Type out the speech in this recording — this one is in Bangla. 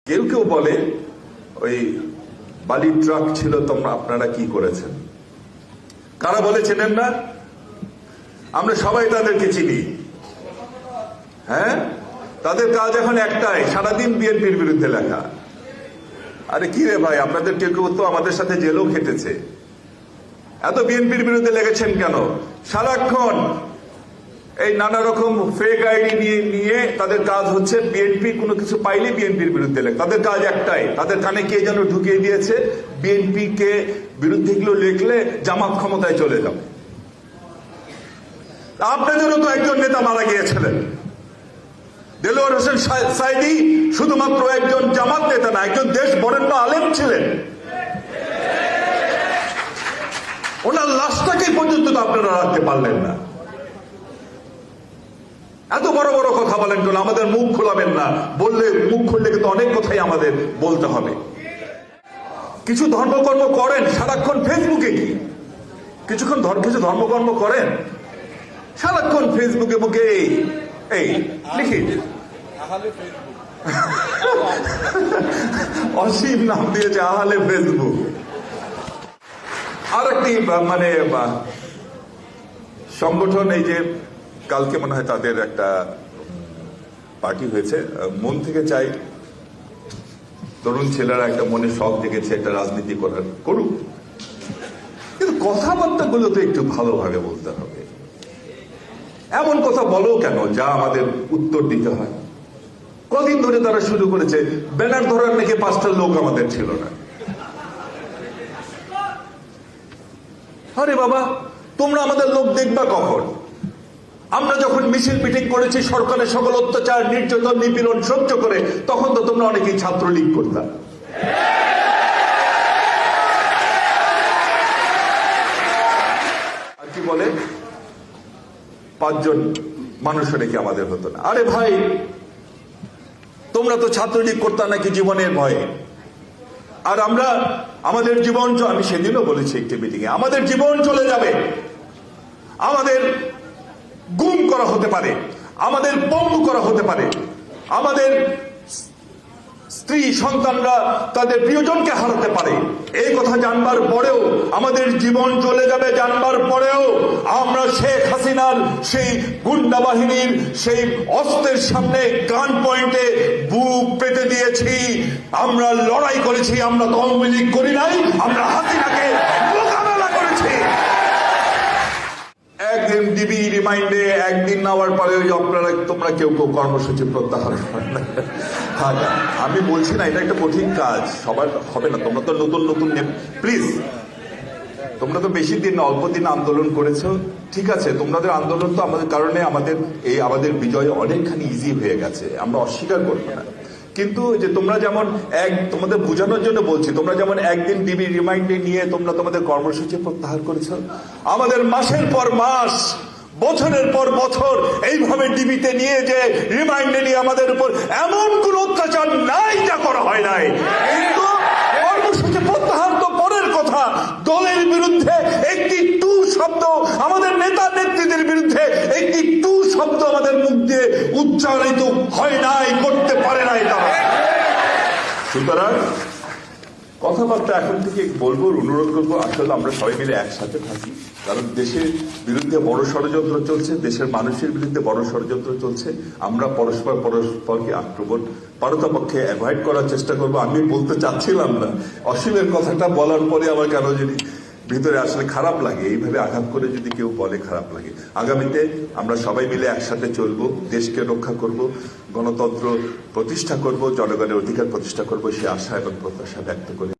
কেউ কেউ বলে ওই বালির ট্রাক ছিল, তোমরা আপনারা কি করেছেন? কারা বলে চেনেন না? আমরা সবাই তাদেরকে চিনি। হ্যাঁ, তাদের কাজ এখন একটাই, সারাদিন বিএনপির বিরুদ্ধে লেখা। আরে কি রে ভাই, আপনাদের কেউ কেউ তো আমাদের সাথে জেলও খেটেছে। এত বিএনপির বিরুদ্ধে লেগেছেন কেন? সারাক্ষণ এই নানা রকম ফেক আইডি নিয়ে তাদের কাজ হচ্ছে বিএনপি কোনো কিছু পাইলে বিএনপির বিরুদ্ধে লেখা। তাদের কাজ একটাই, তাদের কানে কে যেন ঢুকিয়ে দিয়েছে বিএনপি কে বিরুদ্ধে গুলো লিখলে জামাত ক্ষমতায় চলে যাবে। আপনাদেরও তো একজন নেতা মারা গিয়েছিলেন, দেলোয়ার হোসেন সাইদি শুধুমাত্র একজন জামাত নেতা না, একজন দেশ বরেণ্য আলেম ছিলেন। ওনার লাশটাকে পর্যন্ত তো আপনারা রাখতে পারলেন না। এত বড় বড় কথা বলেন কেন? আমাদের মুখ খোলাবেন না, বললে মুখ খুললে কিন্তু অনেক কথাই আমাদের বলতে হবে। কিছু ধর্মকর্ম করেন, সারাক্ষণ ফেসবুকে কি কিছু ধর্মকর্ম করেন, সারাক্ষণ ফেসবুকে বুকে এই লিখি অসীম নাম দিয়েছে আহলে ফেসবুক। আর একটি মানে সংগঠন, এই যে কালকে মনে হয় তাদের একটা পার্টি হয়েছে, মন থেকে চাই তরুণ ছেলেরা একটা মনে শখ জেগেছে একটা রাজনীতি করুক, কিন্তু কথাবার্তা গুলো তো একটু ভালোভাবে বলতে হবে। এমন কথা বলো কেন যা আমাদের উত্তর দিতে হয়? কদিন ধরে তারা শুরু করেছে, ব্যানার ধরার নাকি 5টা লোক আমাদের ছিল না। আরে বাবা, তোমরা আমাদের লোক দেখবা কখন? আমরা যখন মিছিল মিটিং করেছি সরকারের সকল অত্যাচার, নির্যাতন, নিপীড়ন সহ্য করে, তখন তো তোমরা অনেকেই ছাত্রলীগ করতাম। আর কি বলে 5 জন মানুষ নাকি আমাদের হতো না। আরে ভাই, তোমরা তো ছাত্রলীগ করতাম নাকি জীবনের ভয়ে। আর আমরা আমাদের জীবন, আমি সেদিনও বলেছি একটি মিটিংয়ে, আমাদের জীবন চলে যাবে, আমাদের গুম করা হতে পারে, আমাদের পঙ্গু করা হতে পারে, আমাদের স্ত্রী সন্তানরা তাদের প্রিয়জনকে হারাতে পারে। এই কথা জানবার পরেও, আমাদের জীবন চলে যাবে জানবার পরেও, আমরা শেখ হাসিনার সেই গুন্ডা বাহিনীর সেই অস্ত্রের সামনে গান পয়েন্টে বুক পেতে দিয়েছি। আমরা লড়াই করেছি, আমরা আওয়ামী লীগ করি নাই, আমরা হাসিনাকে মোকাবেলা করেছি। একদিন ডিবি রিমাইন্ডে একদিন নেওয়ার পরে তোমরা কেউ কর্মসূচি প্রত্যাহার করেন। আমি বলছি না এটা একটা কঠিন কাজ, সবার হবে না। তোমরা তো নতুন প্লিজ, তোমরা তো বেশি দিন অল্প দিন আন্দোলন করেছো, ঠিক আছে, তোমাদের আন্দোলন তো আমাদের কারণে আমাদের বিজয় অনেকখানি ইজি হয়ে গেছে, আমরা অস্বীকার করবো না। কিন্তু যে তোমরা যেমন তোমাদের বোঝানোর জন্য বলছি, তোমরা যেমন একদিন ডিবি রিমাইন্ডে নিয়ে তোমরা তোমাদের কর্মসূচি প্রত্যাহার করেছ, আমাদের মাসের পর মাস, বছরের পর বছর এইভাবে ডিবিতে নিয়ে যে রিমাইন্ডে নিয়ে আমাদের উপর এমন কোন অত্যাচার নাই যা করা হয় নাই। কিন্তু কর্মসূচি প্রত্যাহার তো পরের কথা, দলের বিরুদ্ধে একটি টু শব্দ, আমাদের নেতা নেত্রীদের বিরুদ্ধে একটি টু শব্দ আমাদের মুখ দিয়ে উচ্চারিত হয় নাই, করতে পারে নাই তারা। সুতরাং কথাবার্তা এখন থেকে বলবো, অনুরোধ করবো, আসলে আমরা সবাই মিলে একসাথে থাকি। কারণ দেশের বিরুদ্ধে বড় ষড়যন্ত্র চলছে, দেশের মানুষের বিরুদ্ধে বড় ষড়যন্ত্র চলছে। আমরা পরস্পরকে আক্রমণ পারতপক্ষে অ্যাভয়েড করার চেষ্টা করবো। আমি বলতে চাচ্ছিলাম না, অসীমের কথাটা বলার পরে আমার কেন যদি ভিতরে আসলে খারাপ লাগে, এইভাবে আঘাত করে যদি কেউ বলে খারাপ লাগে। আগামীতে আমরা সবাই মিলে একসাথে চলবো, দেশকে রক্ষা করব, গণতন্ত্র প্রতিষ্ঠা করব, জনগণের অধিকার প্রতিষ্ঠা করব, সে আশা এবং প্রত্যাশা ব্যক্ত করি।